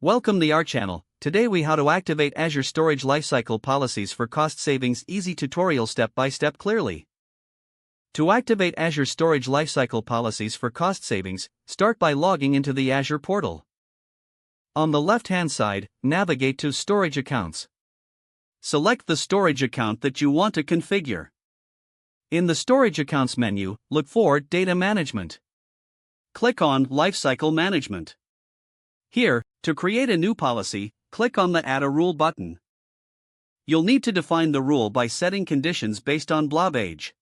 Welcome to our channel. Today we how to activate Azure Storage Lifecycle policies for cost savings. Easy tutorial step by step clearly. To activate Azure Storage Lifecycle policies for cost savings, start by logging into the Azure portal. On the left-hand side, navigate to Storage Accounts. Select the storage account that you want to configure. In the Storage Accounts menu, look for Data Management. Click on Lifecycle Management. Here, to create a new policy, click on the Add a Rule button. You'll need to define the rule by setting conditions based on blob age.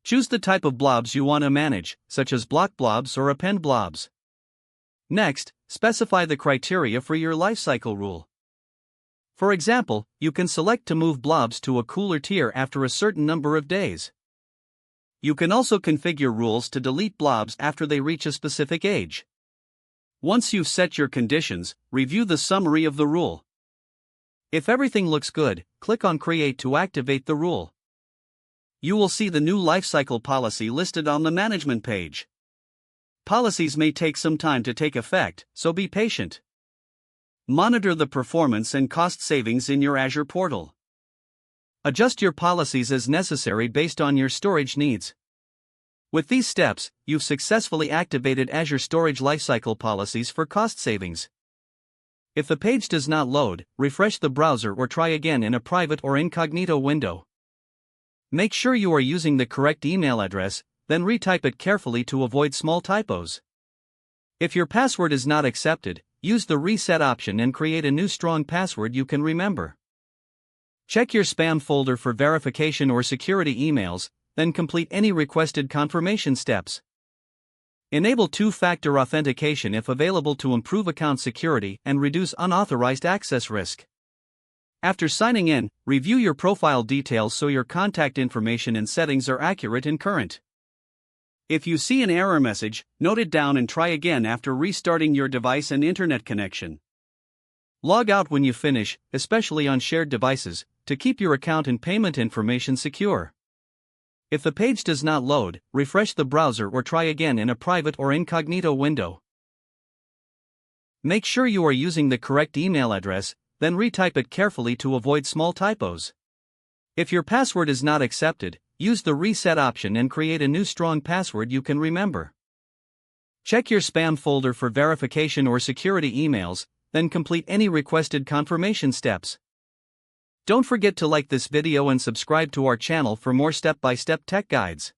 Choose the type of blobs you want to manage, such as block blobs or append blobs. Next, specify the criteria for your lifecycle rule. For example, you can select to move blobs to a cooler tier after a certain number of days. You can also configure rules to delete blobs after they reach a specific age. Once you've set your conditions, review the summary of the rule. If everything looks good, click on Create to activate the rule. You will see the new lifecycle policy listed on the management page. Policies may take some time to take effect, so be patient. Monitor the performance and cost savings in your Azure portal. Adjust your policies as necessary based on your storage needs. With these steps, you've successfully activated Azure Storage Lifecycle policies for cost savings. If the page does not load, refresh the browser or try again in a private or incognito window. Make sure you are using the correct email address, then retype it carefully to avoid small typos. If your password is not accepted, use the reset option and create a new strong password you can remember. Check your spam folder for verification or security emails, then complete any requested confirmation steps. Enable two-factor authentication if available to improve account security and reduce unauthorized access risk. After signing in, review your profile details so your contact information and settings are accurate and current. If you see an error message, note it down and try again after restarting your device and internet connection. Log out when you finish, especially on shared devices, to keep your account and payment information secure. If the page does not load, refresh the browser or try again in a private or incognito window. Make sure you are using the correct email address, then retype it carefully to avoid small typos. If your password is not accepted, use the reset option and create a new strong password you can remember. Check your spam folder for verification or security emails, then complete any requested confirmation steps. Don't forget to like this video and subscribe to our channel for more step-by-step tech guides.